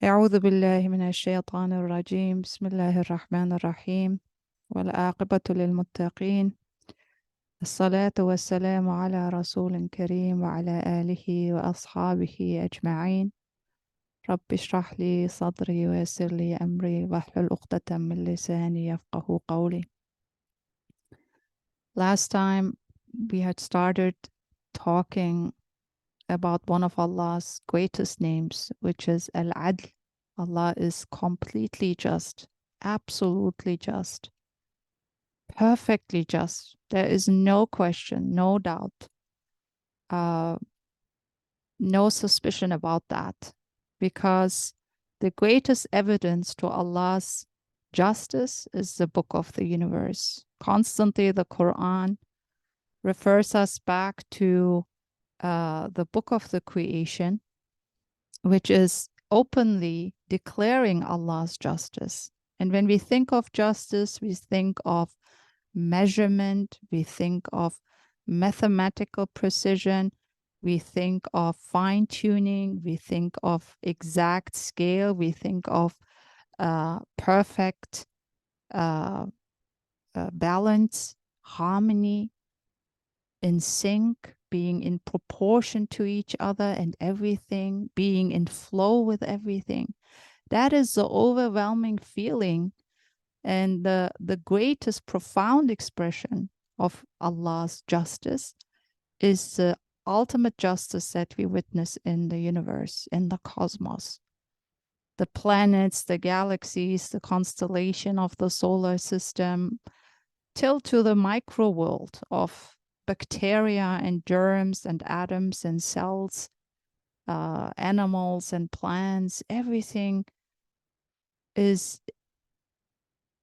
أعوذ بالله من الشيطان الرجيم بسم الله الرحمن الرحيم والعاقبة للمتقين الصلاة والسلام على رسول كريم وعلى آله وأصحابه أجمعين رب اشرح لي صدري ويسر لي أمري واحلل عقدة من لساني يفقه قولي. Last time we had started talking about one of Allah's greatest names, which is Al-Adl. Allah is completely just, absolutely just, perfectly just. There is no question, no doubt, no suspicion about that, because the greatest evidence to Allah's justice is the book of the universe. Constantly, the Quran refers us back to the book of the creation, which is openly declaring Allah's justice. And when we think of justice, we think of measurement, we think of mathematical precision, we think of fine-tuning, we think of exact scale, we think of perfect balance, harmony, in sync, being in proportion to each other and everything, being in flow with everything. That is the overwhelming feeling and the greatest profound expression of Allah's justice is the ultimate justice that we witness in the universe, in the cosmos. The planets, the galaxies, the constellation of the solar system, till to the micro world of bacteria and germs and atoms and cells, animals and plants, everything is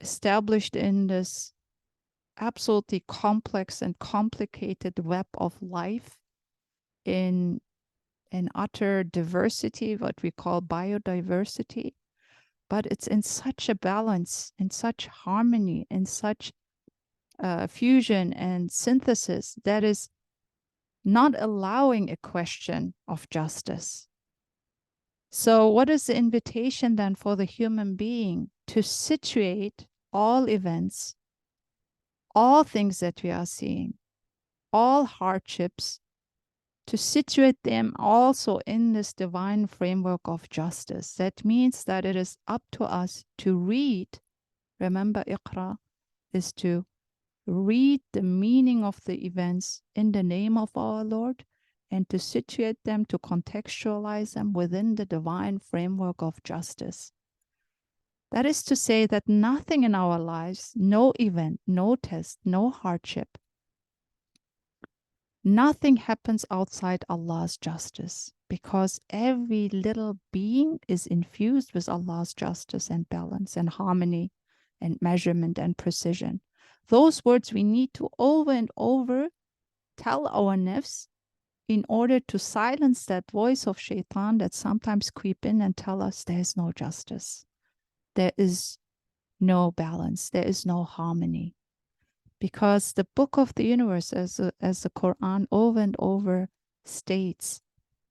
established in this absolutely complex and complicated web of life in an utter diversity, what we call biodiversity, but it's in such a balance, in such harmony, in such fusion and synthesis that is not allowing a question of justice. So what is the invitation then for the human being? To situate all events, all things that we are seeing, all hardships, to situate them also in this divine framework of justice. That means that it is up to us to read. Remember, Iqra is to read the meaning of the events in the name of our Lord and to situate them, to contextualize them within the divine framework of justice. That is to say that nothing in our lives, no event, no test, no hardship, nothing happens outside Allah's justice, because every little being is infused with Allah's justice and balance and harmony and measurement and precision. Those words we need to over and over tell our nafs in order to silence that voice of shaitan that sometimes creep in and tell us there is no justice, there is no balance, there is no harmony. Because the book of the universe, as the Quran over and over states,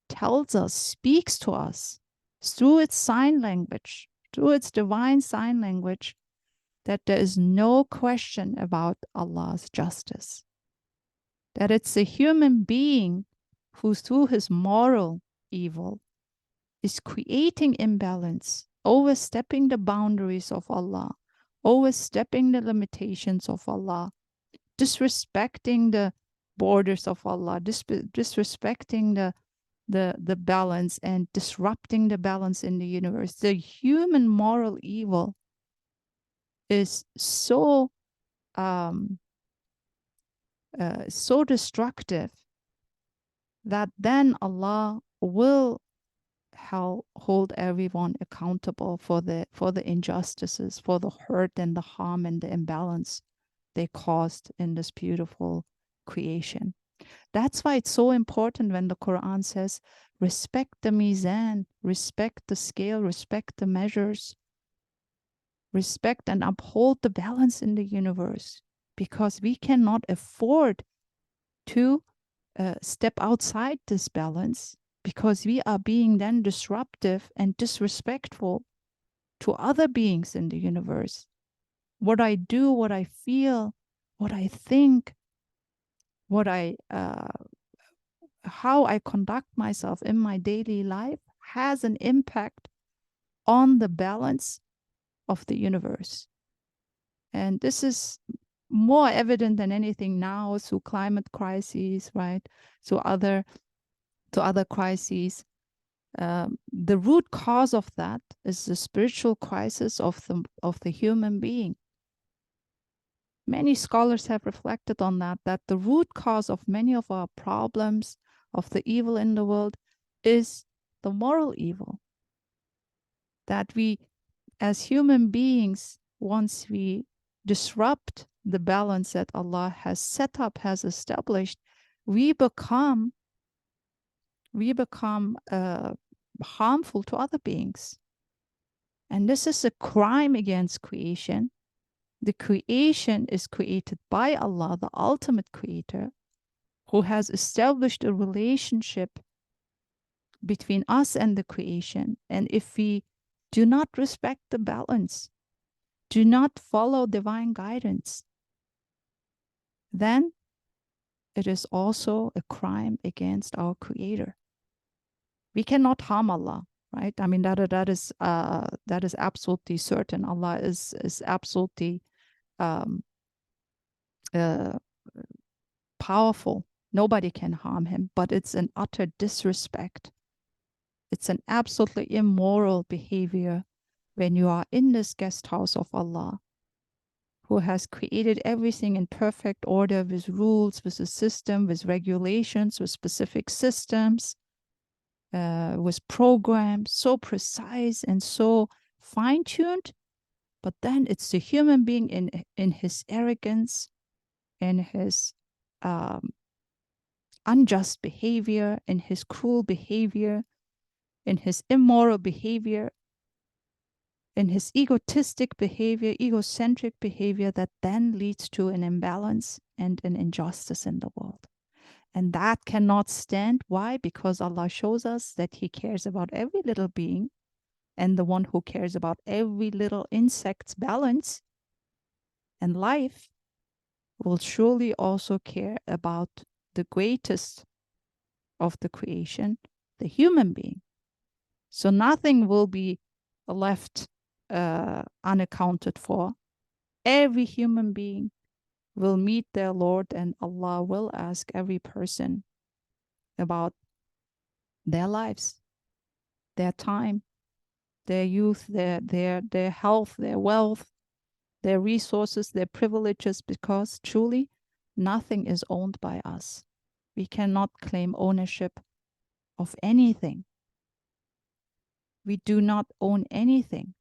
tells us, speaks to us through its sign language, through its divine sign language, that there is no question about Allah's justice. That it's a human being who, through his moral evil, is creating imbalance, overstepping the boundaries of Allah, overstepping the limitations of Allah, disrespecting the borders of Allah, disrespecting the balance and disrupting the balance in the universe. The human moral evil is so so destructive that then Allah will hold everyone accountable for the injustices, for the hurt and the harm and the imbalance they caused in this beautiful creation. That's why it's so important when the Quran says, respect the mizan, respect the scale, respect the measures, respect and uphold the balance in the universe, because we cannot afford to step outside this balance because we are being then disruptive and disrespectful to other beings in the universe. What I do, what I feel, what I think, what how I conduct myself in my daily life has an impact on the balance of the universe. And this is more evident than anything now through climate crises, right? To other crises. The root cause of that is the spiritual crisis of the human being. Many scholars have reflected on that the root cause of many of our problems, of the evil in the world, is the moral evil. That we, as human beings, once we disrupt the balance that Allah has set up, has established, we become harmful to other beings. And this is a crime against creation. The creation is created by Allah, the ultimate creator, who has established a relationship between us and the creation. And if we do not respect the balance, do not follow divine guidance, then it is also a crime against our creator. We cannot harm Allah, right? I mean, that is absolutely certain. Allah is absolutely powerful. Nobody can harm him, but it's an utter disrespect. It's an absolutely immoral behavior when you are in this guest house of Allah, who has created everything in perfect order, with rules, with a system, with regulations, with specific systems, with programs, so precise and so fine-tuned. But then it's the human being in his arrogance, in his unjust behavior, in his cruel behavior, in his immoral behavior, in his egotistic behavior, egocentric behavior, that then leads to an imbalance and an injustice in the world. And that cannot stand. Why? Because Allah shows us that He cares about every little being, and the one who cares about every little insect's balance and life will surely also care about the greatest of the creation, the human being. So nothing will be left unaccounted for. Every human being will meet their Lord, and Allah will ask every person about their lives, their time, their youth, their health, their wealth, their resources, their privileges, because truly nothing is owned by us. We cannot claim ownership of anything. We do not own anything.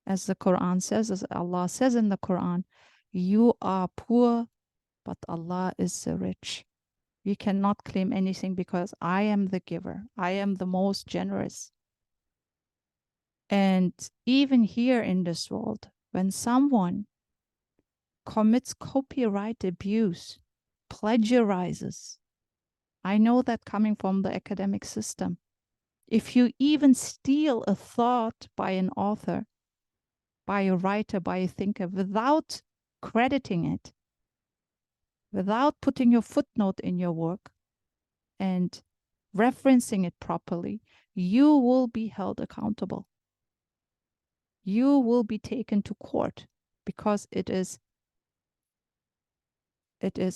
As the Quran says, as Allah says in the Quran, you are poor, but Allah is the rich. We cannot claim anything because I am the giver. I am the most generous. And even here in this world, when someone commits copyright abuse, plagiarizes, I know that coming from the academic system, if you even steal a thought by an author, by a writer, by a thinker, without crediting it, without putting your footnote in your work and referencing it properly, you will be held accountable. You will be taken to court because it is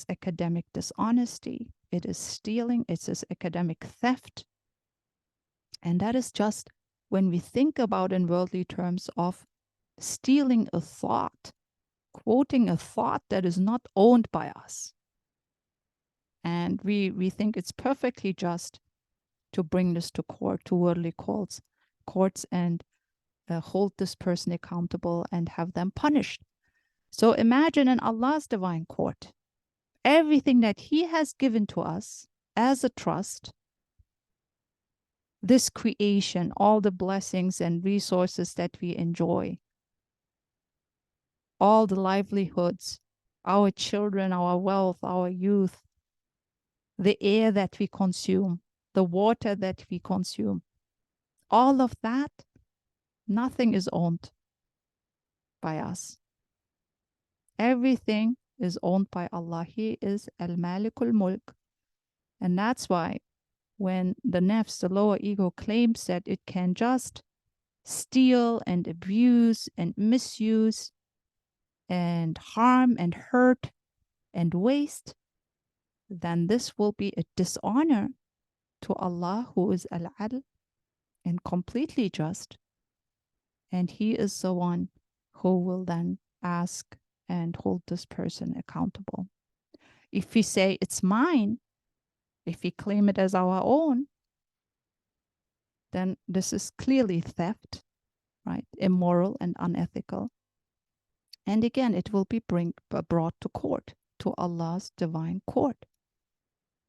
academic dishonesty, it is stealing, it is academic theft. And that is just when we think about in worldly terms of stealing a thought, quoting a thought that is not owned by us. And we think it's perfectly just to bring this to court, to worldly courts, and hold this person accountable and have them punished. So imagine in Allah's divine court, everything that He has given to us as a trust, this creation, all the blessings and resources that we enjoy, all the livelihoods, our children, our wealth, our youth, the air that we consume, the water that we consume. All of that, nothing is owned by us. Everything is owned by Allah. He is Al-Malikul Mulk. And that's why when the nafs, the lower ego, claims that it can just steal and abuse and misuse and harm and hurt and waste, then this will be a dishonor to Allah, who is Al-Adl and completely just. And He is the one who will then ask and hold this person accountable. If we say it's mine, if we claim it as our own, then this is clearly theft, right? Immoral and unethical. And again, it will be brought to court, to Allah's divine court.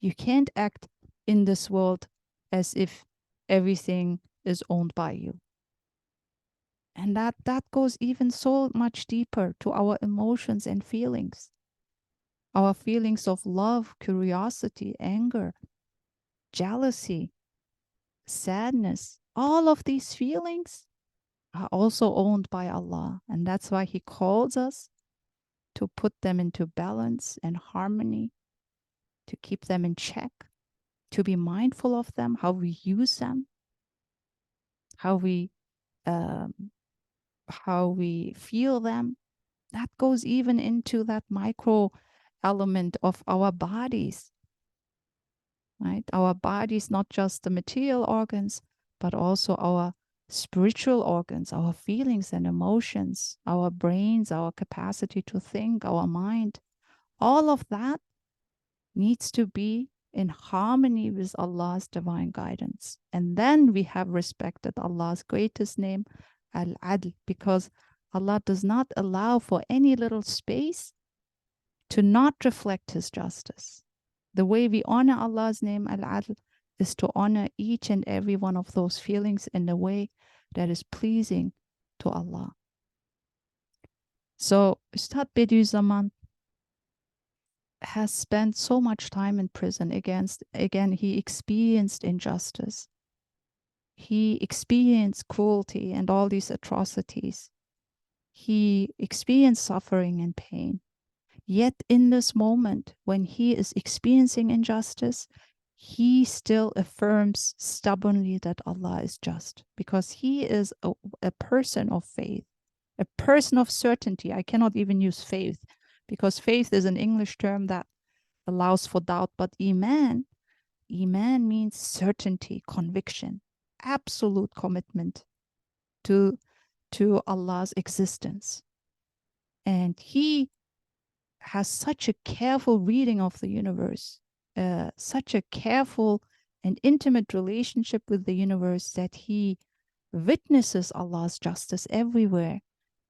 You can't act in this world as if everything is owned by you. And that goes even so much deeper to our emotions and feelings. Our feelings of love, curiosity, anger, jealousy, sadness, all of these feelings are also owned by Allah. And that's why He calls us to put them into balance and harmony, to keep them in check, to be mindful of them, how we use them, how we feel them. That goes even into that micro element of our bodies, right? Our bodies, not just the material organs, but also our spiritual organs, our feelings and emotions, our brains, our capacity to think, our mind. All of that needs to be in harmony with Allah's divine guidance. And then we have respected Allah's greatest name, Al-Adl, because Allah does not allow for any little space to not reflect His justice. The way we honor Allah's name, Al-Adl, is to honor each and every one of those feelings in a way that is pleasing to Allah. So Ustad Bediüzzaman has spent so much time in prison. Again, he experienced injustice. He experienced cruelty and all these atrocities. He experienced suffering and pain. Yet in this moment, when he is experiencing injustice, he still affirms stubbornly that Allah is just, because he is a person of faith, a person of certainty. I cannot even use faith, because faith is an English term that allows for doubt, but Iman means certainty, conviction, absolute commitment to Allah's existence. And he has such a careful reading of the universe, such a careful and intimate relationship with the universe, that he witnesses Allah's justice everywhere.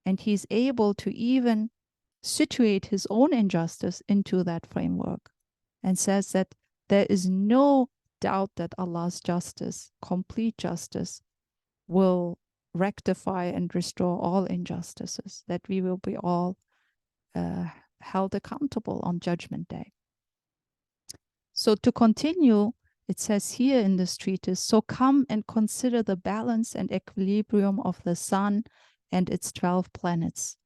And he's able to even situate his own injustice into that framework, and says that there is no doubt that Allah's justice, complete justice, will rectify and restore all injustices, that we will be all held accountable on Judgment Day. So to continue, it says here in this treatise, so come and consider the balance and equilibrium of the sun and its 12 planets.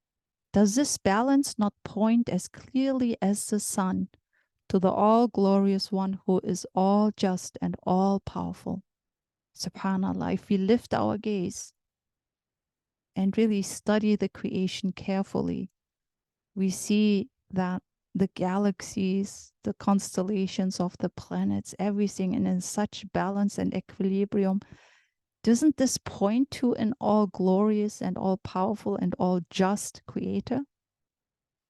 Does this balance not point as clearly as the sun to the all-glorious one who is all just and all-powerful? SubhanAllah, if we lift our gaze and really study the creation carefully, we see that the galaxies, the constellations of the planets, everything in such balance and equilibrium. Doesn't this point to an all-glorious and all-powerful and all-just creator?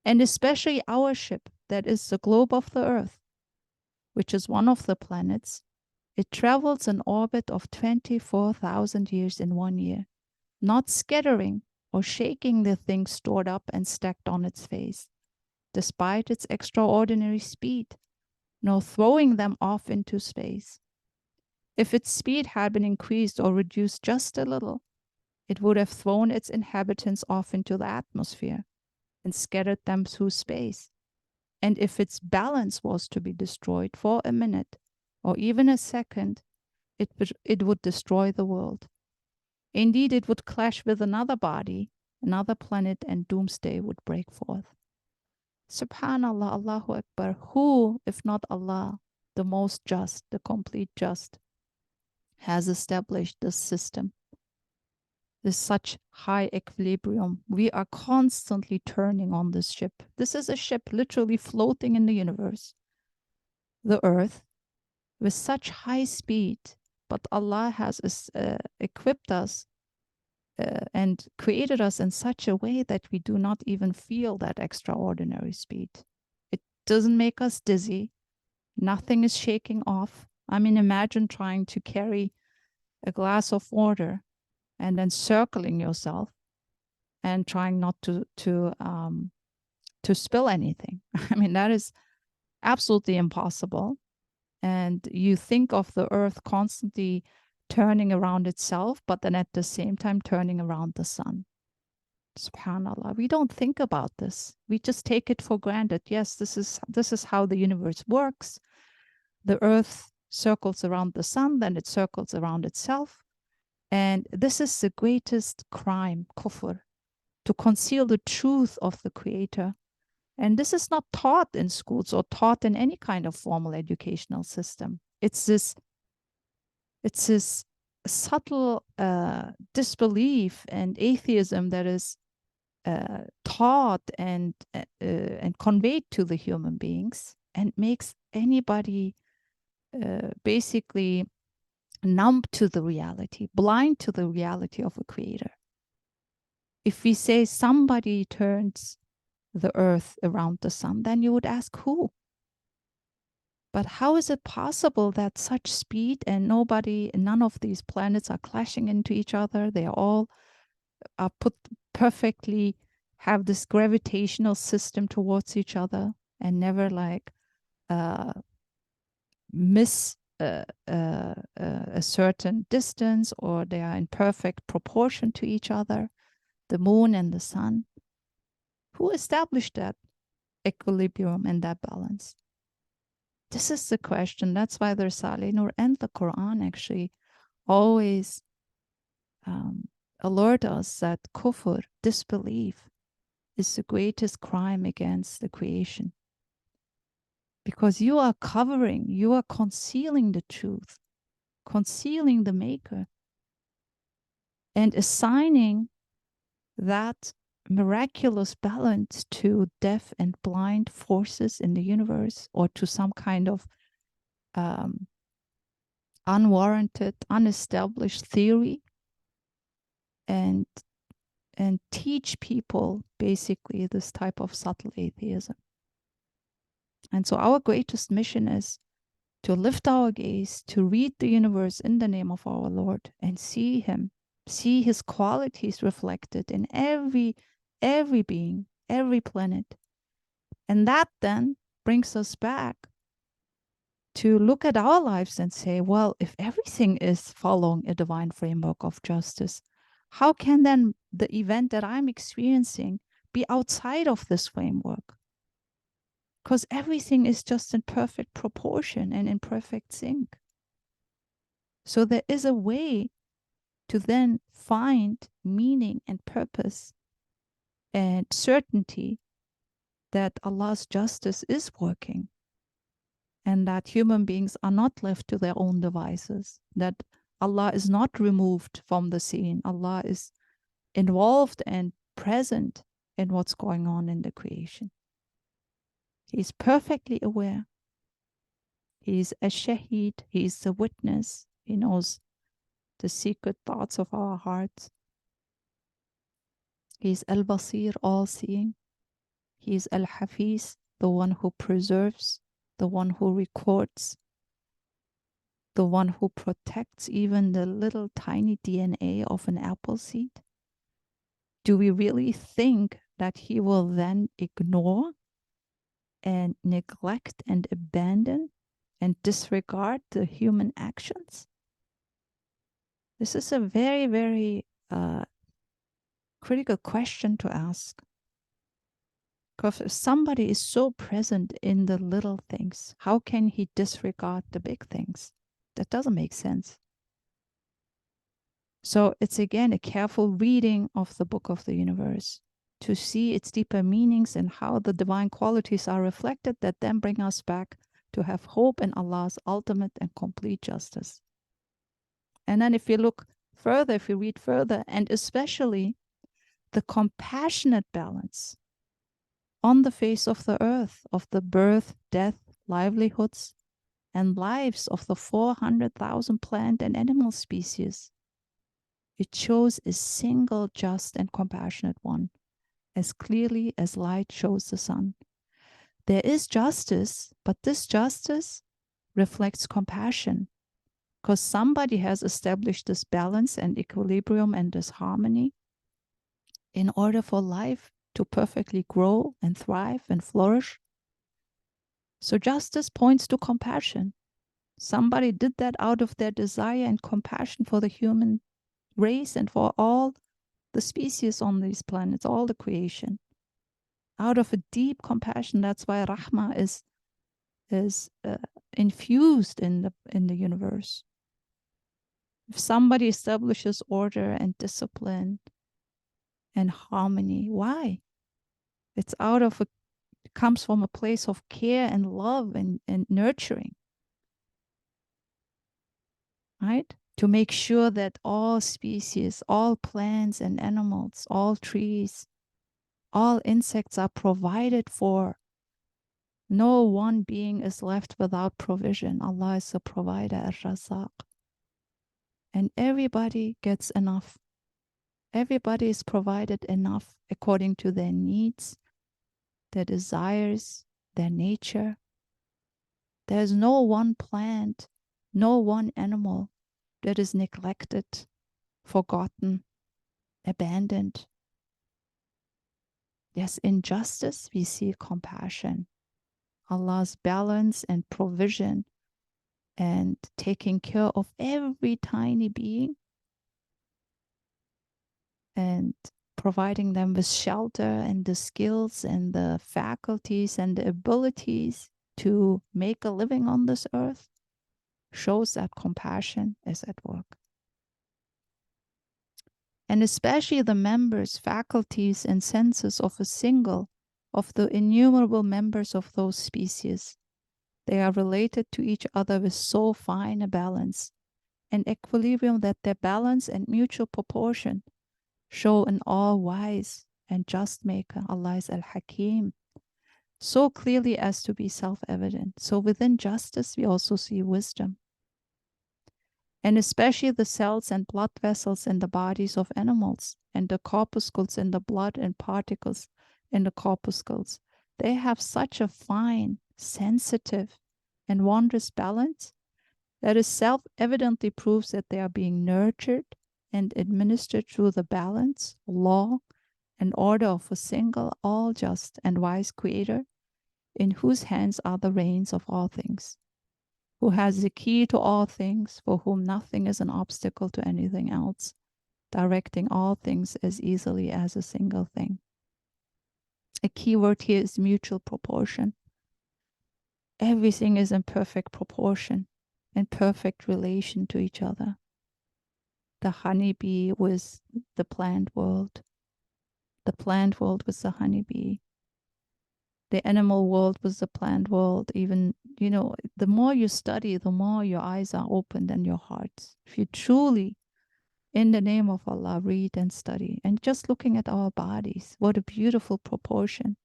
And especially our ship, that is the globe of the earth, which is one of the planets. It travels an orbit of 24,000 years in 1 year, not scattering or shaking the things stored up and stacked on its face, despite its extraordinary speed, nor throwing them off into space. If its speed had been increased or reduced just a little, it would have thrown its inhabitants off into the atmosphere and scattered them through space. And if its balance was to be destroyed for a minute or even a second, it would destroy the world. Indeed, it would clash with another body, another planet, and doomsday would break forth. Subhanallah, Allahu Akbar. Who, if not Allah, the most just, the complete just, has established this system? There's such high equilibrium. We are constantly turning on this ship. This is a ship literally floating in the universe, the earth, with such high speed. But Allah has equipped us and created us in such a way that we do not even feel that extraordinary speed. It doesn't make us dizzy. Nothing is shaking off. I mean, imagine trying to carry a glass of water and then circling yourself and trying not to spill anything. I mean, that is absolutely impossible. And you think of the earth constantly turning around itself, but then at the same time turning around the sun. Subhanallah. We don't think about this. We just take it for granted. Yes, this is how the universe works. The earth circles around the sun, then it circles around itself. And this is the greatest crime, kufr, to conceal the truth of the Creator. And this is not taught in schools or taught in any kind of formal educational system. It's this subtle disbelief and atheism that is taught and conveyed to the human beings and makes anybody basically numb to the reality, blind to the reality of a creator. If we say somebody turns the earth around the sun, then you would ask who? But how is it possible that such speed and none of these planets are clashing into each other? They all are put perfectly, have this gravitational system towards each other and never like miss a certain distance, or they are in perfect proportion to each other, the moon and the sun. Who established that equilibrium and that balance? This is the question. That's why the Risale-i Nur and the Quran actually always alert us that kufr, disbelief, is the greatest crime against the creation. Because you are covering, you are concealing the truth, concealing the maker, and assigning that miraculous balance to deaf and blind forces in the universe, or to some kind of unwarranted, unestablished theory, and teach people basically this type of subtle atheism. And so our greatest mission is to lift our gaze, to read the universe in the name of our Lord and see him, see his qualities reflected in every being, every planet. And that then brings us back to look at our lives and say, well, if everything is following a divine framework of justice, how can then the event that I'm experiencing be outside of this framework? Because everything is just in perfect proportion and in perfect sync. So there is a way to then find meaning and purpose and certainty that Allah's justice is working, and that human beings are not left to their own devices, that Allah is not removed from the scene. Allah is involved and present in what's going on in the creation. He's perfectly aware. He's a shaheed. He's the witness. He knows the secret thoughts of our hearts. He's al-Basir, all-seeing. He's al-Hafiz, the one who preserves, the one who records, the one who protects even the little tiny DNA of an apple seed. Do we really think that he will then ignore and neglect and abandon and disregard the human actions? This is a very, very critical question to ask. Because if somebody is so present in the little things, how can he disregard the big things? That doesn't make sense. So it's again a careful reading of the book of the universe to see its deeper meanings and how the divine qualities are reflected that then bring us back to have hope in Allah's ultimate and complete justice. And then if you look further, if you read further, and especially the compassionate balance on the face of the earth of the birth, death, livelihoods, and lives of the 400,000 plant and animal species, it shows a single just and compassionate one, as clearly as light shows the sun. There is justice, but this justice reflects compassion, because somebody has established this balance and equilibrium and this harmony in order for life to perfectly grow and thrive and flourish. So justice points to compassion. Somebody did that out of their desire and compassion for the human race and for all the species on these planets, all the creation. Out of a deep compassion, that's why Rahma is infused in the universe. If somebody establishes order and discipline and harmony, why? It's it comes from a place of care and love and nurturing, right? To make sure that all species, all plants and animals, all trees, all insects are provided for. No one being is left without provision. Allah is the provider, Ar-Razaq. And everybody gets enough. Everybody is provided enough according to their needs, their desires, their nature. There's no one plant, no one animal that is neglected, forgotten, abandoned. Yes, in justice, we see compassion, Allah's balance and provision, and taking care of every tiny being and providing them with shelter and the skills and the faculties and the abilities to make a living on this earth shows that compassion is at work. And especially the members, faculties, and senses of of the innumerable members of those species. They are related to each other with so fine a balance and equilibrium that their balance and mutual proportion show an all-wise and just maker, Allah is Al-Hakim, so clearly as to be self-evident. So within justice, we also see wisdom. And especially the cells and blood vessels in the bodies of animals and the corpuscles in the blood and particles in the corpuscles. They have such a fine, sensitive, and wondrous balance that is self-evidently proves that they are being nurtured and administered through the balance, law, and order of a single, all just and wise creator, in whose hands are the reins of all things, who has the key to all things, for whom nothing is an obstacle to anything else, directing all things as easily as a single thing. A key word here is mutual proportion. Everything is in perfect proportion, in perfect relation to each other. The honeybee with the plant world with the honeybee, the animal world with the plant world. Even, the more you study, the more your eyes are opened and your hearts. If you truly, in the name of Allah, read and study, and just looking at our bodies, what a beautiful proportion.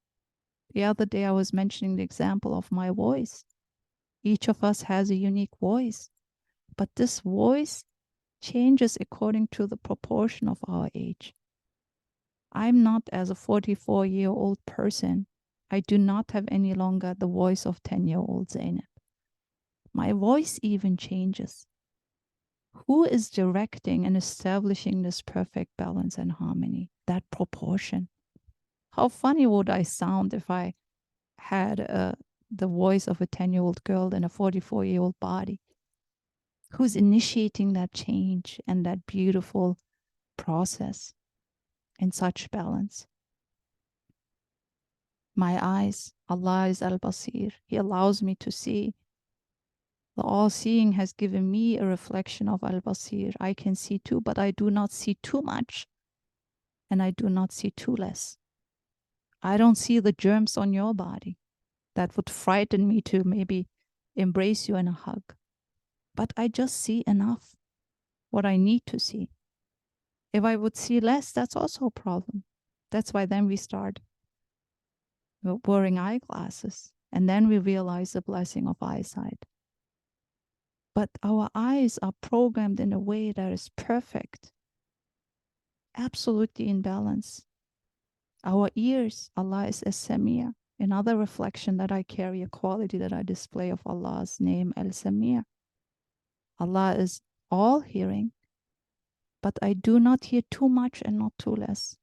The other day I was mentioning the example of my voice. Each of us has a unique voice, but this voice changes according to the proportion of our age. I'm not, as a 44-year-old person, I do not have any longer the voice of 10-year-old Zainab. My voice even changes. Who is directing and establishing this perfect balance and harmony, that proportion? How funny would I sound if I had the voice of a 10-year-old girl in a 44-year-old body? Who's initiating that change and that beautiful process in such balance? My eyes, Allah is Al-Basir. He allows me to see The all-seeing has given me a reflection of al-basir. I can see too, but I do not see too much, and I do not see too less. I don't see the germs on your body that would frighten me to maybe embrace you in a hug. But I just see enough, what I need to see. If I would see less, that's also a problem. That's why then we start wearing eyeglasses, and then we realize the blessing of eyesight. But our eyes are programmed in a way that is perfect, absolutely in balance. Our ears, Allah is as-Samia. Another reflection that I carry, a quality that I display of Allah's name, al-Samia. Allah is all hearing, but I do not hear too much and not too less.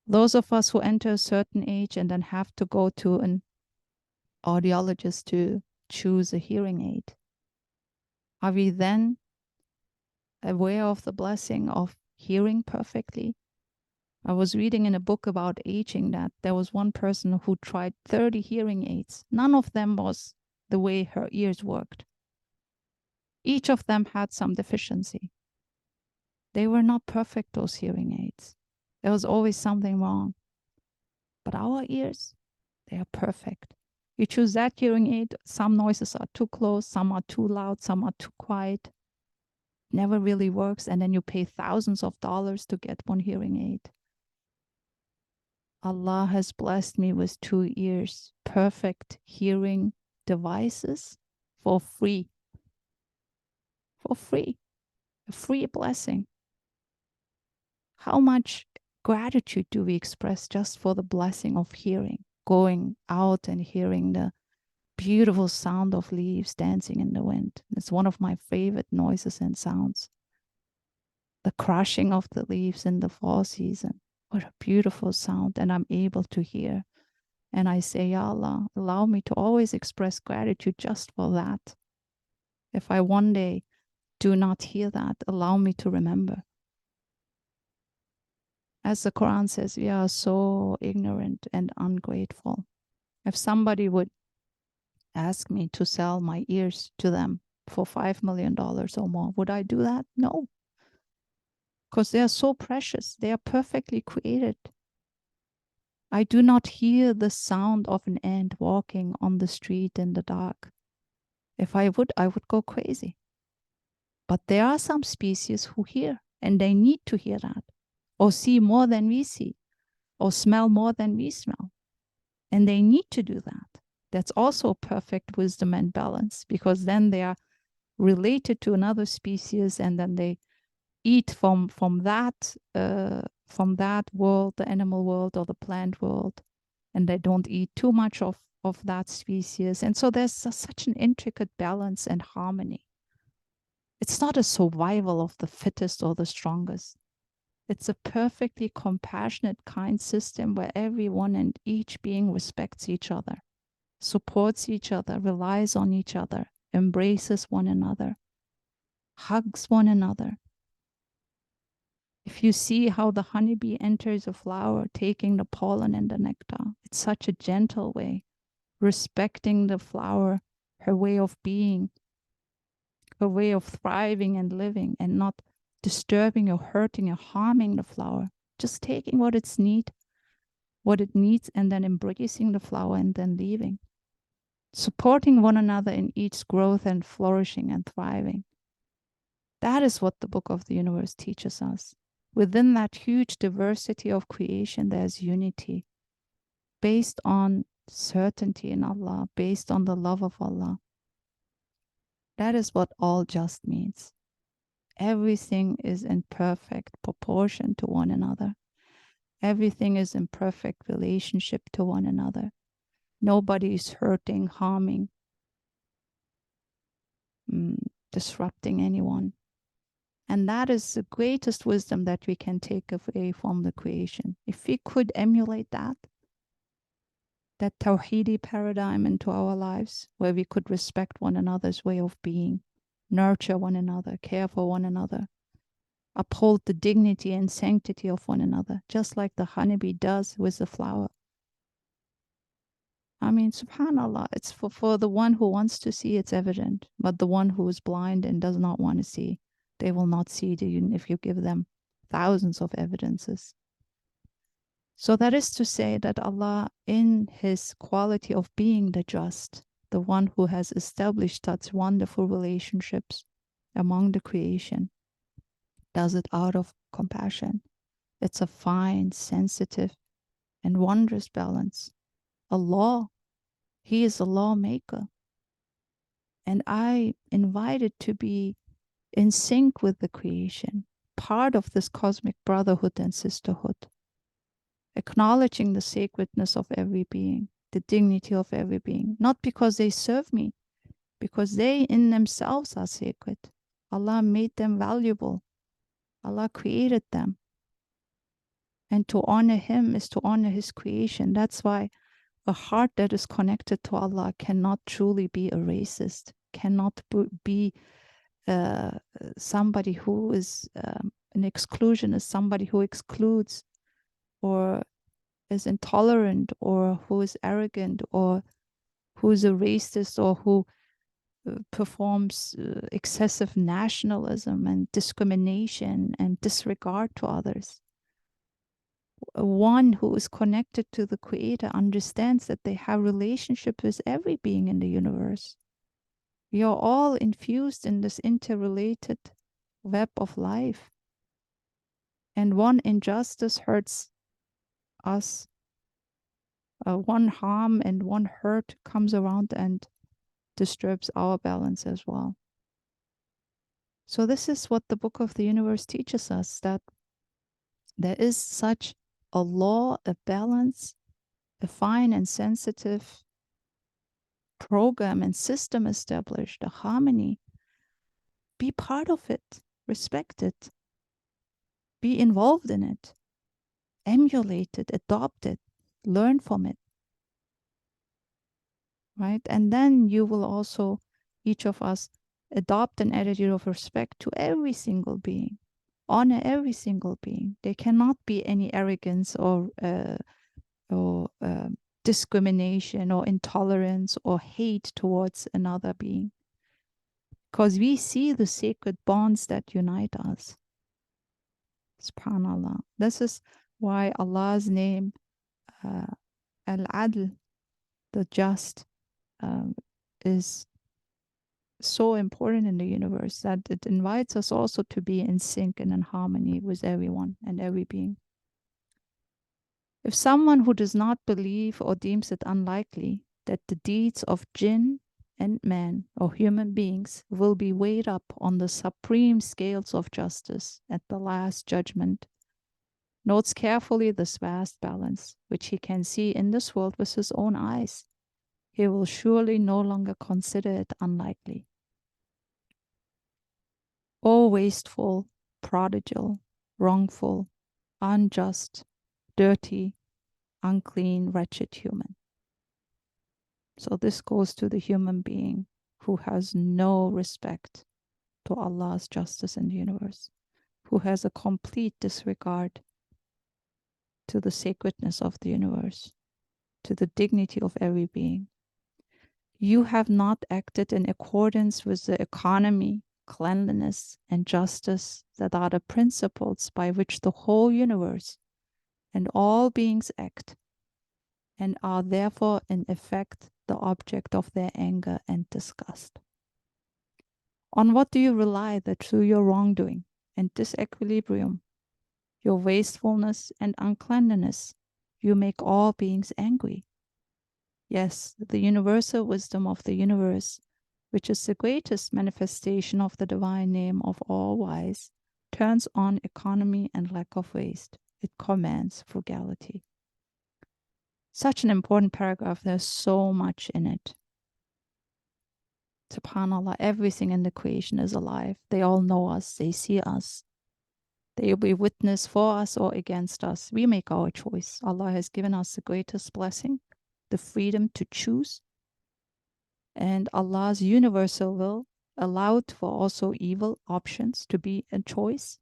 Those of us who enter a certain age and then have to go to an audiologist to choose a hearing aid, are we then aware of the blessing of hearing perfectly? I was reading in a book about aging that there was one person who tried 30 hearing aids. None of them was the way her ears worked. Each of them had some deficiency. They were not perfect, those hearing aids. There was always something wrong. But our ears, they are perfect. You choose that hearing aid, some noises are too close, some are too loud, some are too quiet. Never really works, and then you pay thousands of dollars to get one hearing aid. Allah has blessed me with 2 ears, perfect hearing devices for free. For free. A free blessing. How much gratitude do we express just for the blessing of hearing? Going out and hearing the beautiful sound of leaves dancing in the wind. It's one of my favorite noises and sounds. The crushing of the leaves in the fall season. What a beautiful sound, and I'm able to hear. And I say, Ya Allah, allow me to always express gratitude just for that. If I one day do not hear that, allow me to remember. As the Quran says, we are so ignorant and ungrateful. If somebody would ask me to sell my ears to them for $5 million or more, would I do that? No. Because they are so precious. They are perfectly created. I do not hear the sound of an ant walking on the street in the dark. If I would go crazy. But there are some species who hear, and they need to hear that, or see more than we see, or smell more than we smell. And they need to do that. That's also perfect wisdom and balance, because then they are related to another species, and then they eat from that world, the animal world or the plant world, and they don't eat too much of that species. And so there's such an intricate balance and harmony. It's not a survival of the fittest or the strongest. It's a perfectly compassionate, kind system where everyone and each being respects each other, supports each other, relies on each other, embraces one another, hugs one another. If you see how the honeybee enters a flower, taking the pollen and the nectar, it's such a gentle way, respecting the flower, her way of being, her way of thriving and living, and not disturbing or hurting or harming the flower, just taking what it needs, and then embracing the flower and then leaving. Supporting one another in each growth and flourishing and thriving. That is what the book of the universe teaches us. Within that huge diversity of creation, there's unity based on certainty in Allah, based on the love of Allah. That is what all just means. Everything is in perfect proportion to one another. Everything is in perfect relationship to one another. Nobody is hurting, harming, disrupting anyone. And that is the greatest wisdom that we can take away from the creation. If we could emulate that Tawhidi paradigm into our lives, where we could respect one another's way of being, nurture one another, care for one another, uphold the dignity and sanctity of one another, just like the honeybee does with the flower. I mean, subhanallah, it's for the one who wants to see, it's evident. But the one who is blind and does not want to see, they will not see it even if you give them thousands of evidences. So that is to say that Allah, in His quality of being the just, the one who has established such wonderful relationships among the creation, does it out of compassion. It's a fine, sensitive, and wondrous balance. A law. He is a lawmaker. And I invited to be in sync with the creation, part of this cosmic brotherhood and sisterhood, acknowledging the sacredness of every being, the dignity of every being, not because they serve me, because they in themselves are sacred. Allah made them valuable. Allah created them. And to honor Him is to honor His creation. That's why a heart that is connected to Allah cannot truly be a racist, cannot be somebody who is an exclusionist, somebody who excludes or is intolerant or who is arrogant or who is a racist or who performs excessive nationalism and discrimination and disregard to others. One who is connected to the Creator understands that they have relationship with every being in the universe. We are all infused in this interrelated web of life. And one injustice hurts us. One harm and one hurt comes around and disturbs our balance as well. So this is what the Book of the Universe teaches us, that there is such a law, a balance, a fine and sensitive program and system established, a harmony. Be part of it, respect it, be involved in it, emulate it, adopt it, learn from it, right? And then you will also, each of us, adopt an attitude of respect to every single being, honor every single being. There cannot be any arrogance or discrimination or intolerance or hate towards another being, because we see the sacred bonds that unite us. SubhanAllah. This is why Allah's name, Al-Adl, the just, is so important in the universe, that it invites us also to be in sync and in harmony with everyone and every being. If someone who does not believe or deems it unlikely that the deeds of jinn and man or human beings will be weighed up on the supreme scales of justice at the last judgment, notes carefully this vast balance, which he can see in this world with his own eyes, he will surely no longer consider it unlikely. O wasteful, prodigal, wrongful, unjust, dirty, unclean, wretched human. So this goes to the human being who has no respect to Allah's justice in the universe, who has a complete disregard to the sacredness of the universe, to the dignity of every being. You have not acted in accordance with the economy, cleanliness, and justice that are the principles by which the whole universe and all beings act, and are therefore in effect the object of their anger and disgust. On what do you rely that through your wrongdoing and disequilibrium, your wastefulness and uncleanliness, you make all beings angry? Yes, the universal wisdom of the universe, which is the greatest manifestation of the divine name of all wise, turns on economy and lack of waste. It commands frugality. Such an important paragraph. There's so much in it. SubhanAllah, everything in the creation is alive. They all know us. They see us. They will be witness for us or against us. We make our choice. Allah has given us the greatest blessing, the freedom to choose. And Allah's universal will allowed for also evil options to be a choice.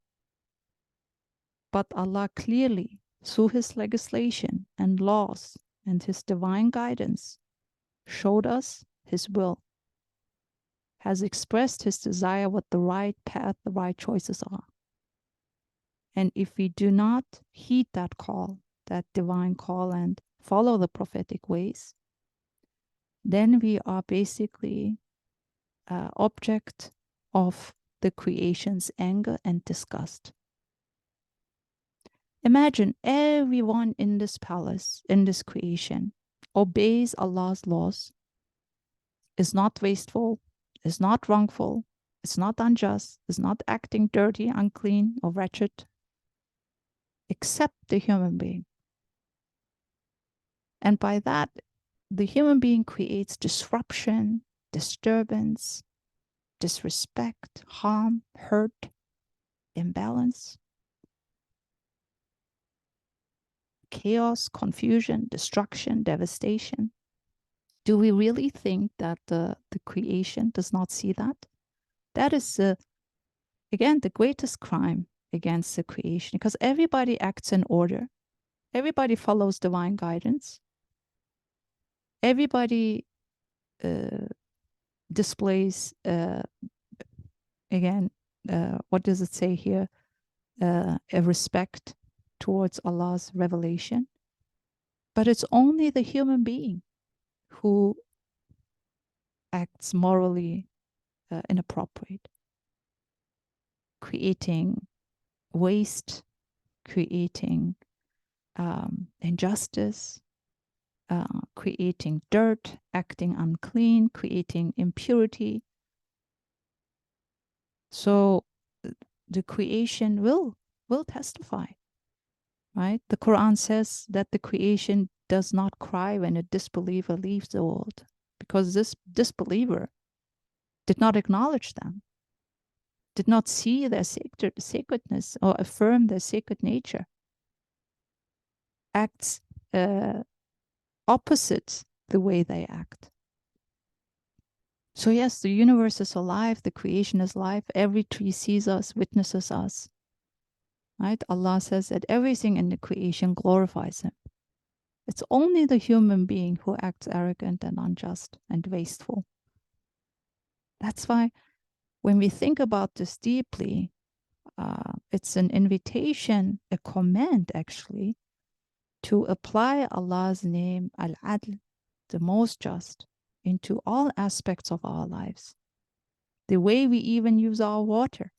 But Allah clearly, through His legislation and laws and His divine guidance, showed us his will, has expressed his desire what the right path, the right choices are. And if we do not heed that call, that divine call, and follow the prophetic ways, then we are basically object of the creation's anger and disgust. Imagine everyone in this palace, in this creation, obeys Allah's laws, is not wasteful, is not wrongful, is not unjust, is not acting dirty, unclean, or wretched, except the human being. And by that, the human being creates disruption, disturbance, disrespect, harm, hurt, imbalance, chaos, confusion, destruction, devastation. Do we really think that the creation does not see that? That is, again, the greatest crime against the creation, because everybody acts in order. Everybody follows divine guidance. Everybody displays, again, what does it say here? A respect towards Allah's revelation. But it's only the human being who acts morally inappropriate, creating waste, creating injustice, creating dirt, acting unclean, creating impurity. So the creation will testify, right? The Quran says that the creation does not cry when a disbeliever leaves the world, because this disbeliever did not acknowledge them, did not see their sacredness or affirm their sacred nature, acts opposite the way they act. So yes, the universe is alive, the creation is alive, every tree sees us, witnesses us, right? Allah says that everything in the creation glorifies him. It's only the human being who acts arrogant and unjust and wasteful. That's why when we think about this deeply, it's an invitation, a command actually, to apply Allah's name, Al-Adl, the most just, into all aspects of our lives. The way we even use our water,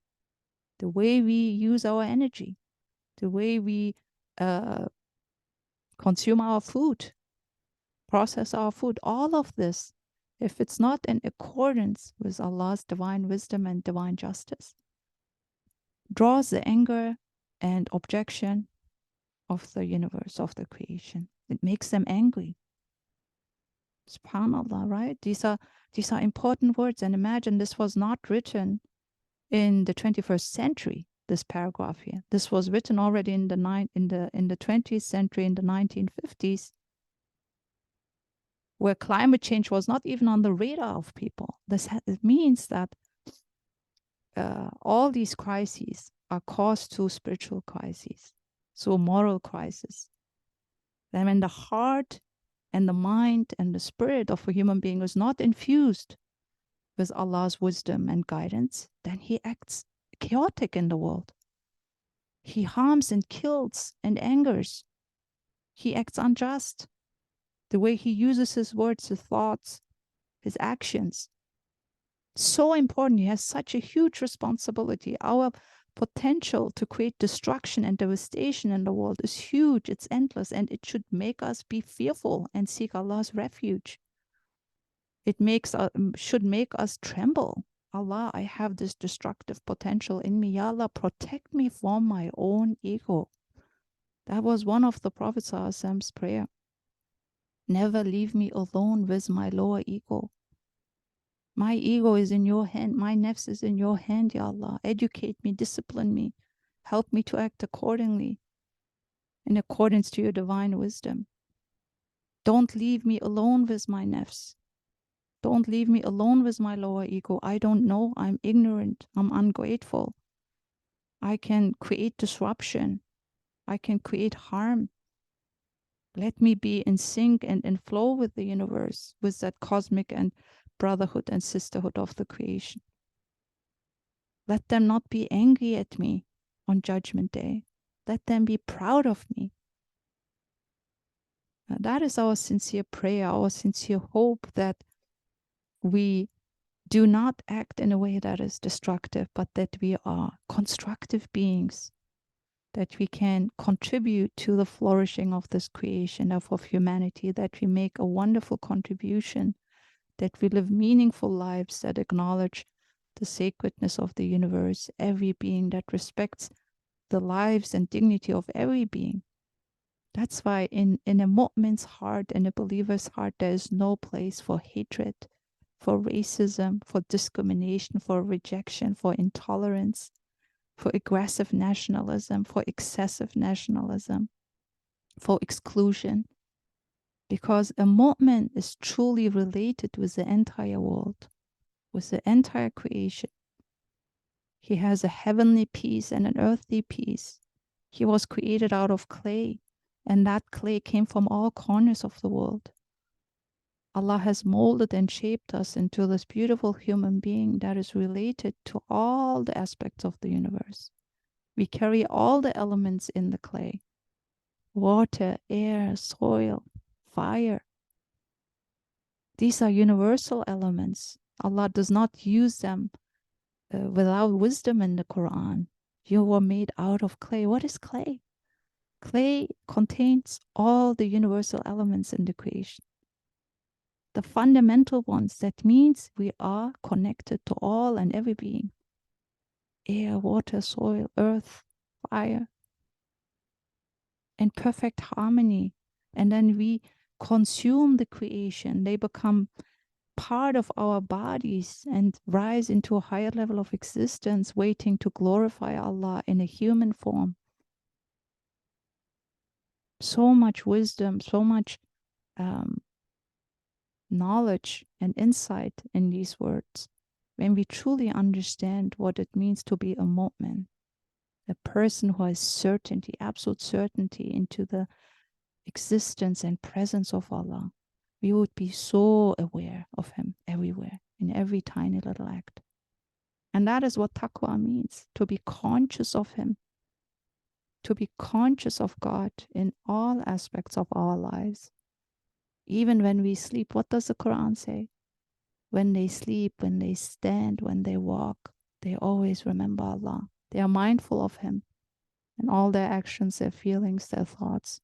the way we use our energy, the way we consume our food, process our food, all of this, if it's not in accordance with Allah's divine wisdom and divine justice, draws the anger and objection of the universe, of the creation. It makes them angry. SubhanAllah, right? These are important words. And imagine this was not written in the 21st century, this paragraph here. This was written already in the 20th century, in the 1950s, where climate change was not even on the radar of people. It means that all these crises are caused through spiritual crises, through moral crisis. Then when the heart and the mind and the spirit of a human being is not infused with Allah's wisdom and guidance, then he acts chaotic in the world. He harms and kills and angers. He acts unjust. The way he uses his words, his thoughts, his actions. So important. He has such a huge responsibility. Our potential to create destruction and devastation in the world is huge. It's endless, and it should make us be fearful and seek Allah's refuge. It should make us tremble. Allah, I have this destructive potential in me. Ya Allah, protect me from my own ego. That was one of the Prophet's prayer. Never leave me alone with my lower ego. My ego is in your hand. My nafs is in your hand, Ya Allah. Educate me, discipline me. Help me to act accordingly, in accordance to your divine wisdom. Don't leave me alone with my nafs. Don't leave me alone with my lower ego. I don't know. I'm ignorant. I'm ungrateful. I can create disruption. I can create harm. Let me be in sync and in flow with the universe, with that cosmic and brotherhood and sisterhood of the creation. Let them not be angry at me on Judgment Day. Let them be proud of me. That is our sincere prayer, our sincere hope, that we do not act in a way that is destructive, but that we are constructive beings, that we can contribute to the flourishing of this creation of humanity, that we make a wonderful contribution, that we live meaningful lives that acknowledge the sacredness of the universe, every being, that respects the lives and dignity of every being. That's why in a mu'min's heart, in a believer's heart, there is no place for hatred, for racism, for discrimination, for rejection, for intolerance, for aggressive nationalism, for excessive nationalism, for exclusion. Because a mu'min is truly related with the entire world, with the entire creation. He has a heavenly peace and an earthly peace. He was created out of clay, and that clay came from all corners of the world. Allah has molded and shaped us into this beautiful human being that is related to all the aspects of the universe. We carry all the elements in the clay: water, air, soil, fire. These are universal elements. Allah does not use them without wisdom in the Quran. You were made out of clay. What is clay? Clay contains all the universal elements in the creation. The fundamental ones. That means we are connected to all and every being. Air, water, soil, earth, fire, in perfect harmony. And then we consume the creation. They become part of our bodies and rise into a higher level of existence, waiting to glorify Allah in a human form. So much wisdom, so much knowledge and insight in these words. When we truly understand what it means to be a mu'min, a person who has certainty, absolute certainty into the existence and presence of Allah, we would be so aware of Him everywhere, in every tiny little act. And that is what taqwa means, to be conscious of Him, to be conscious of God in all aspects of our lives. Even when we sleep, what does the Quran say? When they sleep, when they stand, when they walk, they always remember Allah. They are mindful of Him in all their actions, their feelings, their thoughts.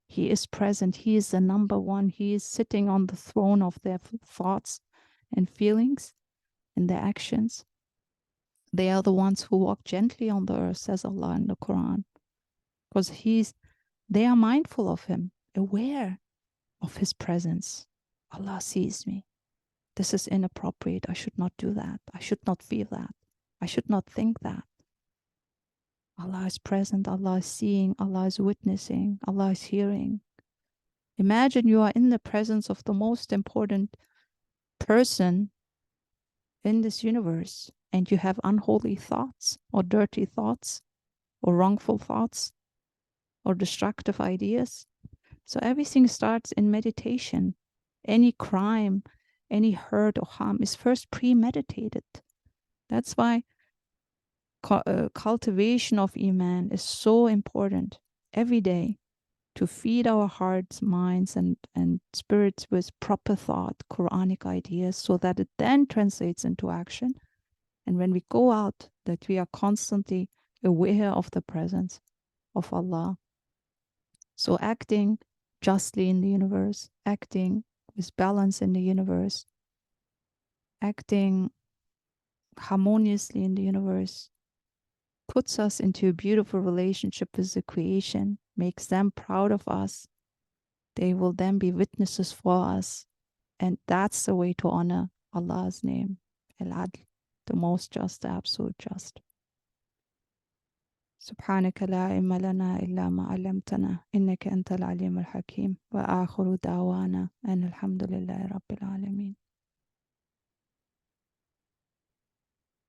He is present. He is the number one. He is sitting on the throne of their thoughts and feelings and their actions. They are the ones who walk gently on the earth, says Allah in the Quran. Because they are mindful of Him, aware of His presence. Allah sees me. This is inappropriate. I should not do that. I should not feel that. I should not think that. Allah is present. Allah is seeing. Allah is witnessing. Allah is hearing. Imagine you are in the presence of the most important person in this universe, and you have unholy thoughts or dirty thoughts or wrongful thoughts or destructive ideas. So everything starts in meditation. Any crime, any hurt or harm is first premeditated. That's why cultivation of Iman is so important every day, to feed our hearts, minds, and spirits with proper thought, Quranic ideas, so that it then translates into action. And when we go out, that we are constantly aware of the presence of Allah. So acting justly in the universe, acting with balance in the universe, acting harmoniously in the universe, puts us into a beautiful relationship with the creation, makes them proud of us. They will then be witnesses for us. And that's the way to honor Allah's name, Al-Adl, the most just, the absolute just. سبحانك لا علم لنا إلا ما علمتنا إنك أنت العليم الحكيم وآخر دعوانا أن الحمد لله رب العالمين.